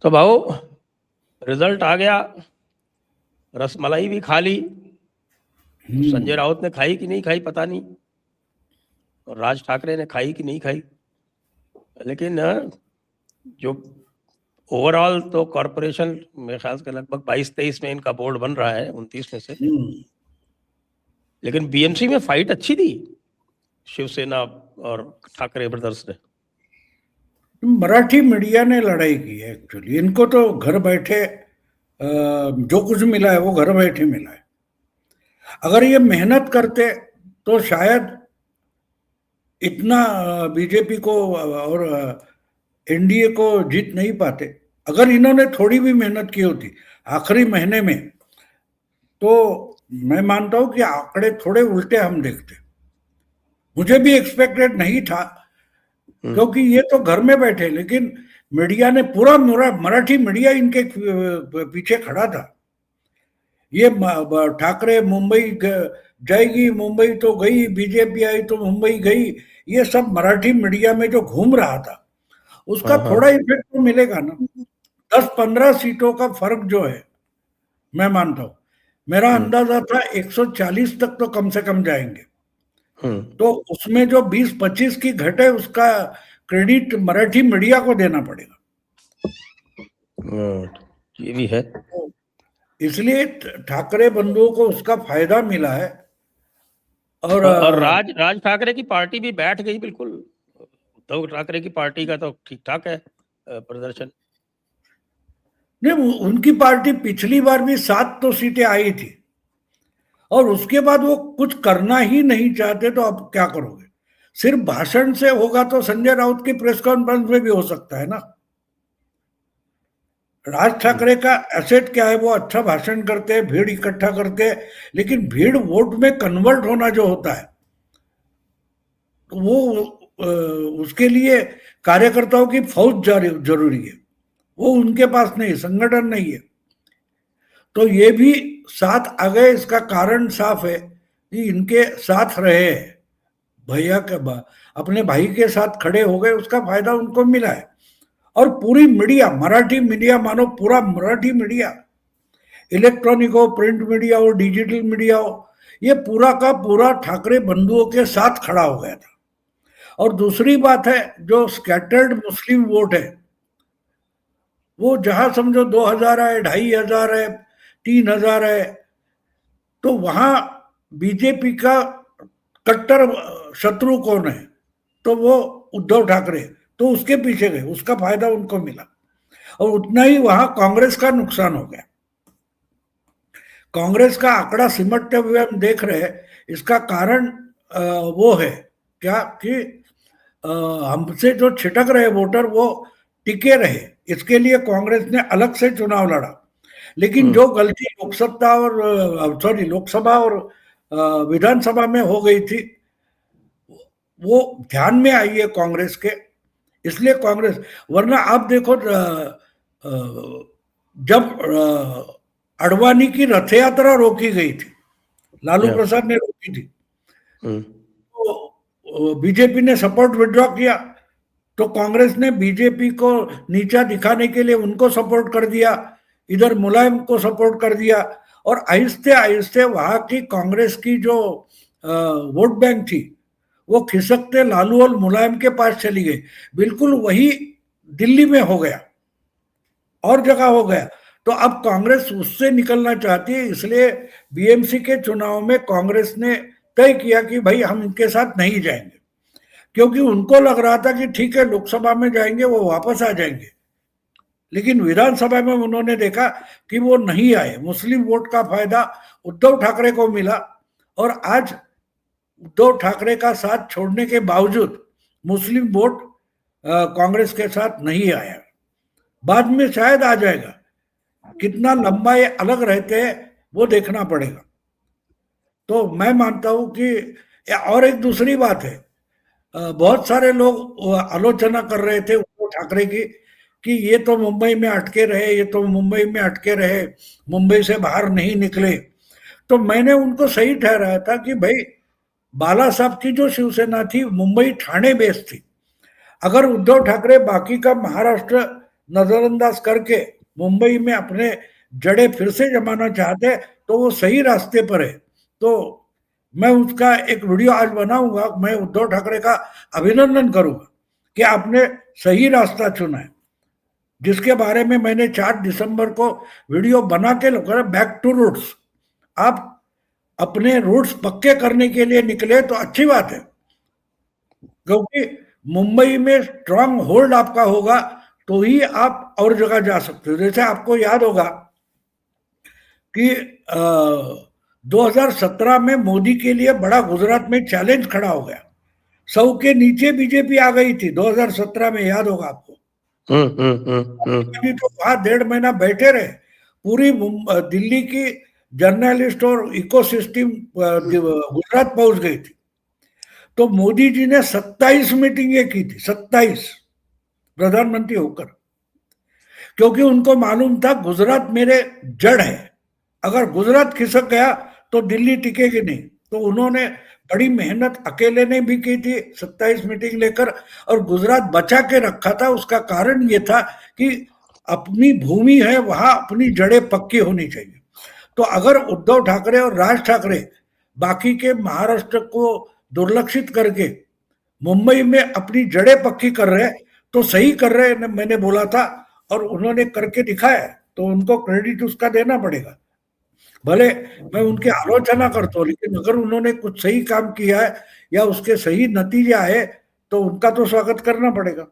तो भाऊ रिजल्ट आ गया, रसमलाई भी खा ली। संजय राउत ने खाई कि नहीं खाई पता नहीं, और राज ठाकरे ने खाई कि नहीं खाई, लेकिन जो ओवरऑल तो कॉरपोरेशन मेरे ख्याल से लगभग 22-23 में इनका बोर्ड बन रहा है, 29 में से। लेकिन बीएमसी में फाइट अच्छी थी शिवसेना और ठाकरे ब्रदर्स ने। मराठी मीडिया ने लड़ाई की है एक्चुअली। इनको तो घर बैठे जो कुछ मिला है वो घर बैठे मिला है। अगर ये मेहनत करते तो शायद इतना बीजेपी को और एनडीए को जीत नहीं पाते। अगर इन्होंने थोड़ी भी मेहनत की होती आखिरी महीने में, तो मैं मानता हूं कि आंकड़े थोड़े उल्टे हम देखते। मुझे भी एक्सपेक्टेड नहीं था, क्योंकि ये तो घर में बैठे, लेकिन मीडिया ने पूरा मराठी मीडिया इनके पीछे खड़ा था। ये ठाकरे मुंबई जाएगी, मुंबई तो गई, बीजेपी आई तो मुंबई गई, ये सब मराठी मीडिया में जो घूम रहा था उसका थोड़ा इफेक्ट तो मिलेगा ना। 10-15 सीटों का फर्क जो है, मैं मानता हूं, मेरा अंदाजा था 140 तक तो कम से कम जाएंगे। तो उसमें जो 20-25 की घट है उसका क्रेडिट मराठी मीडिया को देना पड़ेगा। ये भी है। इसलिए ठाकरे बंधुओं को उसका फायदा मिला है। और राज ठाकरे की पार्टी भी बैठ गई बिल्कुल। उद्धव ठाकरे की पार्टी का तो ठीक ठाक है प्रदर्शन। नहीं, उनकी पार्टी पिछली बार भी 7 तो सीटें आई थी, और उसके बाद वो कुछ करना ही नहीं चाहते, तो अब क्या करोगे? सिर्फ भाषण से होगा तो संजय राउत की प्रेस कॉन्फ्रेंस में भी हो सकता है ना। राज ठाकरे का एसेट क्या है? वो अच्छा भाषण करते हैं, भीड़ इकट्ठा करते हैं, लेकिन भीड़ वोट में कन्वर्ट होना जो होता है, वो उसके लिए कार्यकर्ताओं की फौज जरूरी है। वो उनके पास नहीं, संगठन नहीं है। तो ये भी साथ आ गए, इसका कारण साफ है कि इनके साथ रहे, भैया के अपने भाई के साथ खड़े हो गए, उसका फायदा उनको मिला है। और पूरी मीडिया, मराठी मीडिया मानो पूरा मराठी मीडिया, इलेक्ट्रॉनिक हो, प्रिंट मीडिया हो, डिजिटल मीडिया हो, ये पूरा का पूरा ठाकरे बंधुओं के साथ खड़ा हो गया था। और दूसरी बात है, जो स्कैटर्ड मुस्लिम वोट है, वो जहां समझो 2000 है, 2500 है, 3000 है, तो वहां बीजेपी का कट्टर शत्रु कौन है? तो वो उद्धव ठाकरे। तो उसके पीछे गए, उसका फायदा उनको मिला। और उतना ही वहां कांग्रेस का नुकसान हो गया। कांग्रेस का आंकड़ा सिमटते हुए हम देख रहे हैं। इसका कारण वो है क्या कि हमसे जो छिटक रहे वोटर वो टिके रहे, इसके लिए कांग्रेस ने अलग से चुनाव लड़ा। लेकिन जो गलती लोकसभा और विधानसभा में हो गई थी, वो ध्यान में आई है कांग्रेस के, इसलिए कांग्रेस। वरना आप देखो, जब अडवाणी की रथ यात्रा रोकी गई थी, लालू प्रसाद ने रोकी थी, तो बीजेपी ने सपोर्ट विड्रॉ किया। तो कांग्रेस ने बीजेपी को नीचा दिखाने के लिए उनको सपोर्ट कर दिया, इधर मुलायम को सपोर्ट कर दिया, और आहिस्ते आहिस्ते वहां की कांग्रेस की जो वोट बैंक थी वो खिसकते लालू और मुलायम के पास चली गई। बिल्कुल वही दिल्ली में हो गया और जगह हो गया। तो अब कांग्रेस उससे निकलना चाहती है, इसलिए बीएमसी के चुनाव में कांग्रेस ने तय किया कि भाई हम इनके साथ नहीं जाएंगे, क्योंकि उनको लग रहा था कि ठीक है लोकसभा में जाएंगे वो वापस आ जाएंगे। लेकिन विधानसभा में उन्होंने देखा कि वो नहीं आए। मुस्लिम वोट का फायदा उद्धव ठाकरे को मिला, और आज उद्धव ठाकरे का साथ छोड़ने के बावजूद मुस्लिम वोट कांग्रेस के साथ नहीं आया। बाद में शायद आ जाएगा, कितना लंबा ये अलग रहते हैं वो देखना पड़ेगा। तो मैं मानता हूं कि और एक दूसरी बात है, बहुत सारे लोग आलोचना कर रहे थे उद्धव ठाकरे की कि ये तो मुंबई में अटके रहे, ये तो मुंबई में अटके रहे, मुंबई से बाहर नहीं निकले। तो मैंने उनको सही ठहराया था कि भाई बाला साहब की जो शिवसेना थी मुंबई ठाणे बेस्ड थी। अगर उद्धव ठाकरे बाकी का महाराष्ट्र नजरअंदाज करके मुंबई में अपने जड़े फिर से जमाना चाहते तो वो सही रास्ते पर है। तो मैं उसका एक वीडियो आज बनाऊंगा, मैं उद्धव ठाकरे का अभिनंदन करूंगा कि आपने सही रास्ता चुना है, जिसके बारे में मैंने 4 दिसंबर को वीडियो बना के बैक टू रूट्स। आप अपने रूट्स पक्के करने के लिए निकले तो अच्छी बात है, क्योंकि मुंबई में स्ट्रांग होल्ड आपका होगा तो ही आप और जगह जा सकते हो। जैसे आपको याद होगा कि 2017 में मोदी के लिए बड़ा गुजरात में चैलेंज खड़ा हो गया, 100 के नीचे बीजेपी आ गई थी 2017 में, याद होगा आपको। तो वहां 1.5 महीना बैठे रहे, पूरी दिल्ली की जर्नलिस्ट और इकोसिस्टम गुजरात पहुंच गई थी। तो मोदी जी ने 27 मीटिंगें की थी, 27 प्रधानमंत्री होकर, क्योंकि उनको मालूम था गुजरात मेरे जड़ है, अगर गुजरात खिसक गया तो दिल्ली टिकेगी नहीं। तो उन्होंने बड़ी मेहनत अकेले ने भी की थी, 27 मीटिंग लेकर, और गुजरात बचा के रखा था। उसका कारण ये था कि अपनी भूमि है, वहां अपनी जड़ें पक्की होनी चाहिए। तो अगर उद्धव ठाकरे और राज ठाकरे बाकी के महाराष्ट्र को दुर्लक्षित करके मुंबई में अपनी जड़ें पक्की कर रहे तो सही कर रहे, मैंने बोला था, और उन्होंने करके दिखाया, तो उनको क्रेडिट उसका देना पड़ेगा। भले मैं उनकी आलोचना करता हूँ, लेकिन अगर उन्होंने कुछ सही काम किया है या उसके सही नतीजे आए तो उनका तो स्वागत करना पड़ेगा।